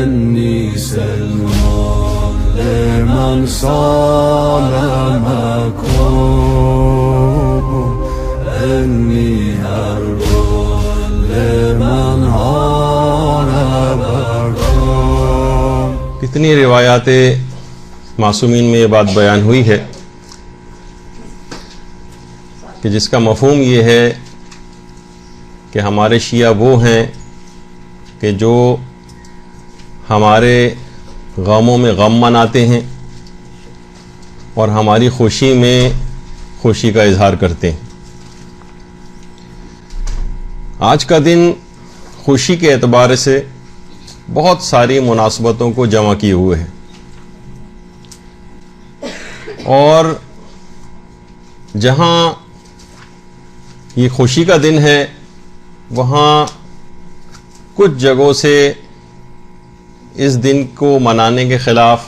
انی سلمان لمن سالمکم انی حرب لمن حاربکم. کتنی روایات معصومین میں یہ بات بیان ہوئی ہے کہ جس کا مفہوم یہ ہے کہ ہمارے شیعہ وہ ہیں کہ جو ہمارے غموں میں غم مناتے ہیں اور ہماری خوشی میں خوشی کا اظہار کرتے ہیں. آج کا دن خوشی کے اعتبار سے بہت ساری مناسبتوں کو جمع کیے ہوئے ہیں، اور جہاں یہ خوشی کا دن ہے وہاں کچھ جگہوں سے اس دن کو منانے کے خلاف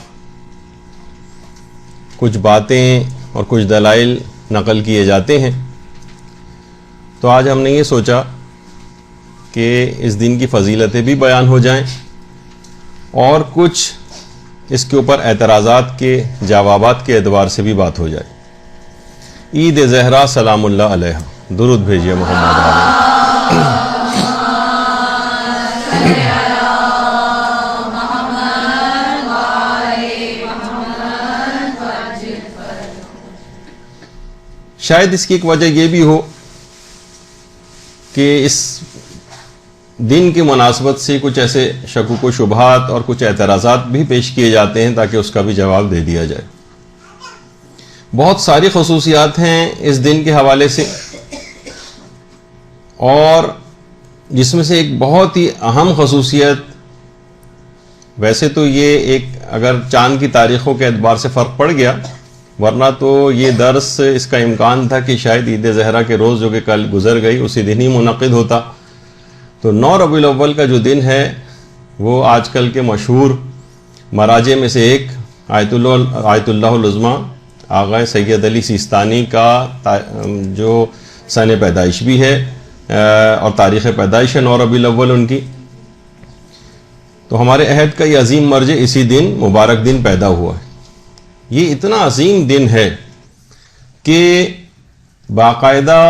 کچھ باتیں اور کچھ دلائل نقل کیے جاتے ہیں. تو آج ہم نے یہ سوچا کہ اس دن کی فضیلتیں بھی بیان ہو جائیں اور کچھ اس کے اوپر اعتراضات کے جوابات کے اعتبار سے بھی بات ہو جائے. عید زہرا سلام اللہ علیہ، درود بھیجیے محمد علیہ. شاید اس کی ایک وجہ یہ بھی ہو کہ اس دن کی مناسبت سے کچھ ایسے شکوک و شبہات اور کچھ اعتراضات بھی پیش کیے جاتے ہیں تاکہ اس کا بھی جواب دے دیا جائے. بہت ساری خصوصیات ہیں اس دن کے حوالے سے، اور جس میں سے ایک بہت ہی اہم خصوصیت، ویسے تو یہ ایک اگر چاند کی تاریخوں کے اعتبار سے فرق پڑ گیا، ورنہ تو یہ درس اس کا امکان تھا کہ شاید عید زہرا کے روز جو کہ کل گزر گئی اسی دن ہی منعقد ہوتا. تو 9 ربیع الاول کا جو دن ہے وہ آج کل کے مشہور مراجع میں سے ایک آیت اللہ العظمیٰ آغا سید علی سیستانی کا جو سن پیدائش بھی ہے اور تاریخ پیدائش ہے 9 ربیع الاول ان کی. تو ہمارے عہد کا یہ عظیم مرجع اسی دن مبارک دن پیدا ہوا ہے. یہ اتنا عظیم دن ہے کہ باقاعدہ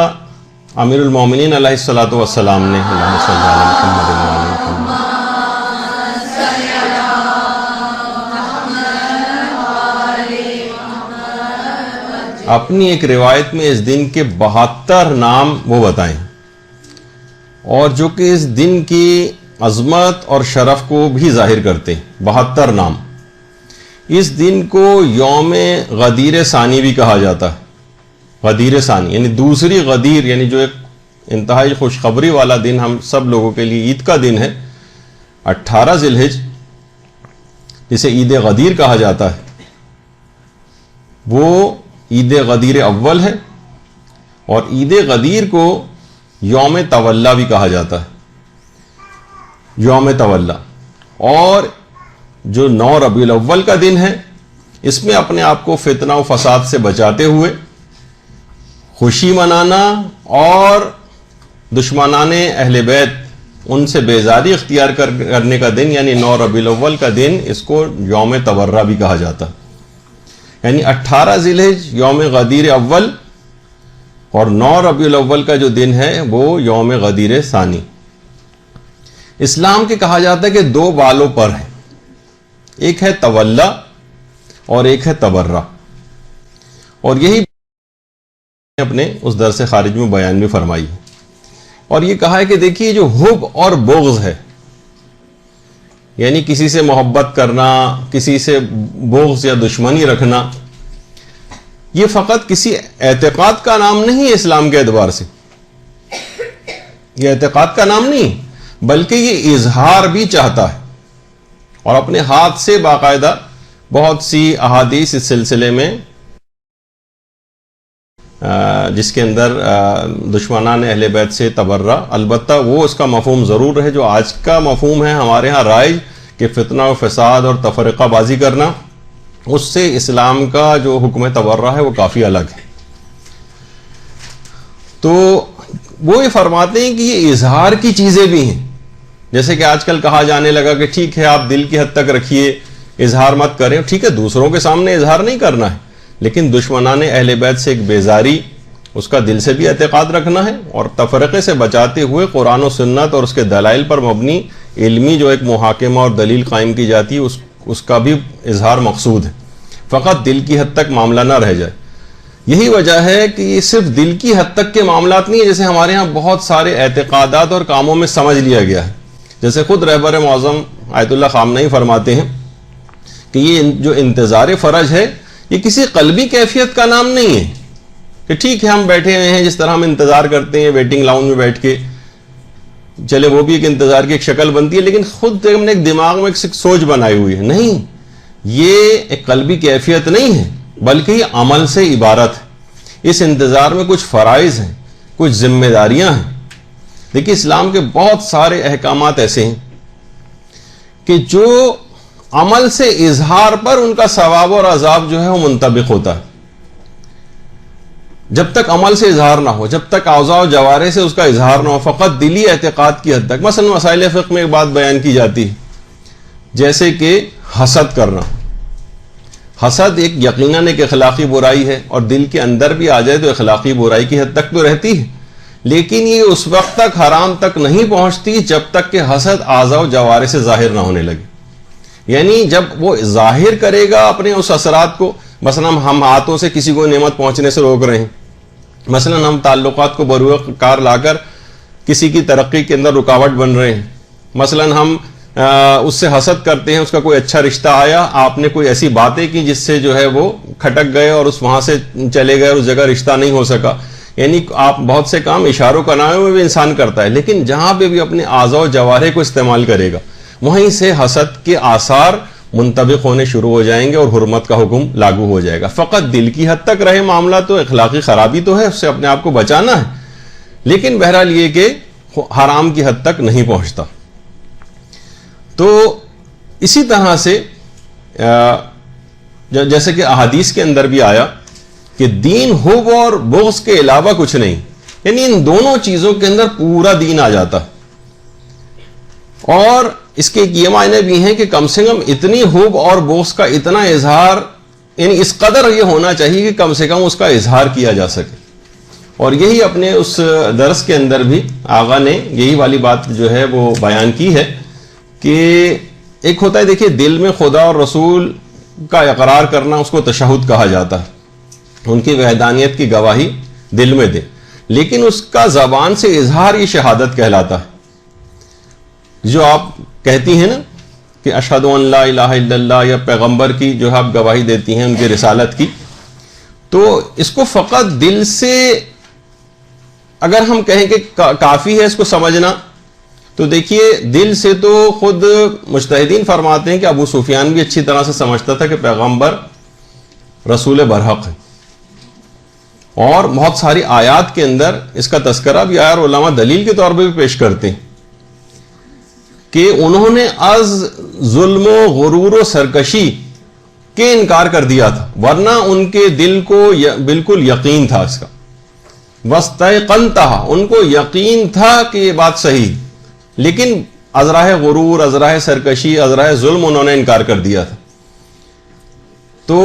امیر المومنین علیہ الصلاۃ والسلام نے اللہم صلی علی محمد اپنی ایک روایت میں اس دن کے 72 نام وہ بتائیں، اور جو کہ اس دن کی عظمت اور شرف کو بھی ظاہر کرتے ہیں. 72 نام. اس دن کو یوم غدیر ثانی بھی کہا جاتا ہے. غدیر ثانی یعنی دوسری غدیر، یعنی جو ایک انتہائی خوشخبری والا دن ہم سب لوگوں کے لیے عید کا دن ہے. 18 ذی الحجہ جسے عید غدیر کہا جاتا ہے، وہ عید غدیر اول ہے، اور عید غدیر کو یوم تولا بھی کہا جاتا ہے. یوم تولا. اور جو 9 ربیع الاول کا دن ہے، اس میں اپنے آپ کو فتنہ و فساد سے بچاتے ہوئے خوشی منانا اور دشمنان اہل بیت ان سے بیزاری اختیار کرنے کا دن، یعنی 9 ربیع الاول کا دن، اس کو یوم تورہ بھی کہا جاتا ہے. یعنی 18 ذی الحجہ یوم غدیر اول، اور 9 ربیع الاول کا جو دن ہے وہ یوم غدیر ثانی. اسلام کے کہا جاتا ہے کہ 2 بالوں پر ہیں، ایک ہے تولا اور ایک ہے تبرہ. اور یہی اپنے اس درس خارج میں بیان بھی فرمائی ہے. اور یہ کہا ہے کہ دیکھیے جو حب اور بغض ہے، یعنی کسی سے محبت کرنا، کسی سے بغض یا دشمنی رکھنا، یہ فقط کسی اعتقاد کا نام نہیں ہے اسلام کے اعتبار سے. یہ اعتقاد کا نام نہیں، بلکہ یہ اظہار بھی چاہتا ہے. اور اپنے ہاتھ سے باقاعدہ بہت سی احادیث اس سلسلے میں جس کے اندر دشمنان اہل بیت سے تبرہ، البتہ وہ اس کا مفہوم ضرور ہے جو آج کا مفہوم ہے ہمارے ہاں رائج کہ فتنہ و فساد اور تفرقہ بازی کرنا، اس سے اسلام کا جو حکم تبرہ ہے وہ کافی الگ ہے. تو وہ یہ فرماتے ہیں کہ یہ اظہار کی چیزیں بھی ہیں، جیسے کہ آج کل کہا جانے لگا کہ ٹھیک ہے آپ دل کی حد تک رکھیے، اظہار مت کریں. ٹھیک ہے دوسروں کے سامنے اظہار نہیں کرنا ہے، لیکن دشمنان اہل بیت سے ایک بیزاری، اس کا دل سے بھی اعتقاد رکھنا ہے، اور تفرقے سے بچاتے ہوئے قرآن و سنت اور اس کے دلائل پر مبنی علمی جو ایک محاکمہ اور دلیل قائم کی جاتی ہے اس کا بھی اظہار مقصود ہے. فقط دل کی حد تک معاملہ نہ رہ جائے. یہی وجہ ہے کہ یہ صرف دل کی حد تک کے معاملات نہیں ہیں، جیسے ہمارے ہاں بہت سارے اعتقادات اور کاموں میں سمجھ لیا گیا ہے. جیسے خود رہبر معظم آیت اللہ خامنہئی فرماتے ہیں کہ یہ جو انتظار فرج ہے یہ کسی قلبی کیفیت کا نام نہیں ہے کہ ٹھیک ہے ہم بیٹھے ہوئے ہیں جس طرح ہم انتظار کرتے ہیں ویٹنگ لاؤنج میں بیٹھ کے، چلے وہ بھی ایک انتظار کی ایک شکل بنتی ہے، لیکن خود ہم نے ایک دماغ میں ایک سوچ بنائی ہوئی ہے. نہیں، یہ ایک قلبی کیفیت نہیں ہے بلکہ یہ عمل سے عبارت ہے. اس انتظار میں کچھ فرائض ہیں، کچھ ذمہ داریاں ہیں. دیکھیے اسلام کے بہت سارے احکامات ایسے ہیں کہ جو عمل سے اظہار پر ان کا ثواب اور عذاب جو ہے وہ منطبق ہوتا ہے. جب تک عمل سے اظہار نہ ہو، جب تک اعضاء و جوارح سے اس کا اظہار نہ ہو، فقط دلی اعتقاد کی حد تک. مثلا مسائل فقہ میں ایک بات بیان کی جاتی ہے جیسے کہ حسد کرنا. حسد ایک یقیناً ایک اخلاقی برائی ہے، اور دل کے اندر بھی آ جائے تو اخلاقی برائی کی حد تک تو رہتی ہے، لیکن یہ اس وقت تک حرام تک نہیں پہنچتی جب تک کہ حسد اعضاء و جوارح سے ظاہر نہ ہونے لگے. یعنی جب وہ ظاہر کرے گا اپنے اس اثرات کو، مثلا ہم ہاتھوں سے کسی کو نعمت پہنچنے سے روک رہے ہیں، مثلا ہم تعلقات کو بروئے کار لا کر کسی کی ترقی کے اندر رکاوٹ بن رہے ہیں، مثلا ہم اس سے حسد کرتے ہیں، اس کا کوئی اچھا رشتہ آیا، آپ نے کوئی ایسی باتیں کی جس سے جو ہے وہ کھٹک گئے اور وہاں سے چلے گئے اور اس جگہ رشتہ نہیں ہو سکا. یعنی آپ بہت سے کام اشاروں کنایوں میں بھی انسان کرتا ہے، لیکن جہاں پہ بھی اپنے اعضاء و جوارح کو استعمال کرے گا وہیں سے حسد کے آثار منطبق ہونے شروع ہو جائیں گے اور حرمت کا حکم لاگو ہو جائے گا. فقط دل کی حد تک رہے معاملہ تو اخلاقی خرابی تو ہے، اس سے اپنے آپ کو بچانا ہے، لیکن بہرحال یہ کہ حرام کی حد تک نہیں پہنچتا. تو اسی طرح سے جیسے کہ احادیث کے اندر بھی آیا کہ دین حب اور بغض کے علاوہ کچھ نہیں، یعنی ان دونوں چیزوں کے اندر پورا دین آ جاتا. اور اس کے یہ معنی بھی ہیں کہ کم سے کم اتنی حب اور بغض کا اتنا اظہار، یعنی اس قدر یہ ہونا چاہیے کہ کم سے کم اس کا اظہار کیا جا سکے. اور یہی اپنے اس درس کے اندر بھی آغا نے یہی والی بات جو ہے وہ بیان کی ہے کہ ایک ہوتا ہے، دیکھیے دل میں خدا اور رسول کا اقرار کرنا، اس کو تشہد کہا جاتا ہے، ان کی وحدانیت کی گواہی دل میں دے، لیکن اس کا زبان سے اظہار یہ شہادت کہلاتا ہے. جو آپ کہتی ہیں نا کہ اشہد ان لا الہ الا اللہ، یا پیغمبر کی جو آپ گواہی دیتی ہیں ان کی رسالت کی، تو اس کو فقط دل سے اگر ہم کہیں کہ کافی ہے اس کو سمجھنا، تو دیکھیے دل سے تو خود مجتہدین فرماتے ہیں کہ ابو سفیان بھی اچھی طرح سے سمجھتا تھا کہ پیغمبر رسول برحق ہے، اور بہت ساری آیات کے اندر اس کا تذکرہ بھی آیا، اور علماء دلیل کے طور پہ بھی پیش کرتے ہیں کہ انہوں نے از ظلم و غرور و سرکشی کے انکار کر دیا تھا، ورنہ ان کے دل کو بالکل یقین تھا اس کا. وَاسْتَيْقَنْتَهَا، ان کو یقین تھا کہ یہ بات صحیح، لیکن ازراہ غرور، ازراہ سرکشی، ازراہ ظلم انہوں نے انکار کر دیا تھا. تو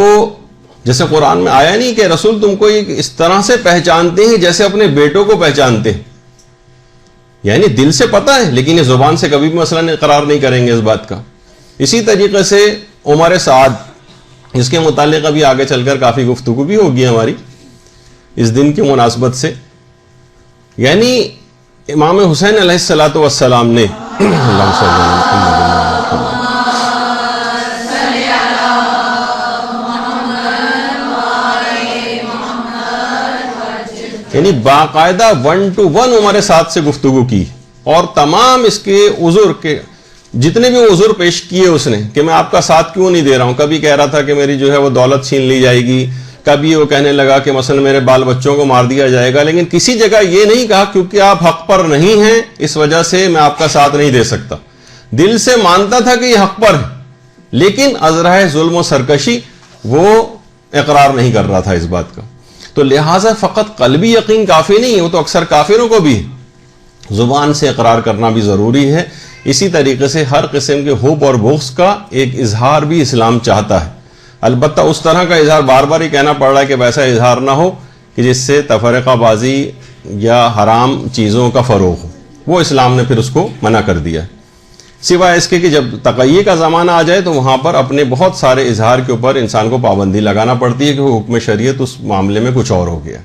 جیسے قرآن میں آیا نہیں کہ رسول تم کو اس طرح سے پہچانتے ہیں جیسے اپنے بیٹوں کو پہچانتے ہیں، یعنی دل سے پتہ ہے لیکن یہ زبان سے کبھی بھی مثلا اقرار نہیں کریں گے اس بات کا. اسی طریقے سے عمر سعد، جس کے متعلق ابھی آگے چل کر کافی گفتگو بھی ہوگی ہماری اس دن کی مناسبت سے، یعنی امام حسین علیہ الصلوۃ والسلام نے یعنی باقاعدہ 1 to 1 عمر سعد سے گفتگو کی، اور تمام اس کے عذر کے جتنے بھی عذر پیش کیے اس نے کہ میں آپ کا ساتھ کیوں نہیں دے رہا ہوں. کبھی کہہ رہا تھا کہ میری جو ہے وہ دولت چھین لی جائے گی، کبھی وہ کہنے لگا کہ مثلا میرے بال بچوں کو مار دیا جائے گا، لیکن کسی جگہ یہ نہیں کہا کیونکہ آپ حق پر نہیں ہیں اس وجہ سے میں آپ کا ساتھ نہیں دے سکتا. دل سے مانتا تھا کہ یہ حق پر ہے، لیکن ازرہ ظلم و سرکشی وہ اقرار نہیں کر رہا تھا اس بات کا. تو لہٰذا فقط قلبی یقین کافی نہیں ہے، وہ تو اکثر کافروں کو بھی زبان سے اقرار کرنا بھی ضروری ہے. اسی طریقے سے ہر قسم کے حب اور بغض کا ایک اظہار بھی اسلام چاہتا ہے، البتہ اس طرح کا اظہار بار بار ہی کہنا پڑ رہا ہے کہ ویسا اظہار نہ ہو کہ جس سے تفرقہ بازی یا حرام چیزوں کا فروغ ہو، وہ اسلام نے پھر اس کو منع کر دیا ہے، سوائے اس کے کہ جب تقیہ کا زمانہ آ جائے تو وہاں پر اپنے بہت سارے اظہار کے اوپر انسان کو پابندی لگانا پڑتی ہے کہ وہ حکم شریعت اس معاملے میں کچھ اور ہو گیا۔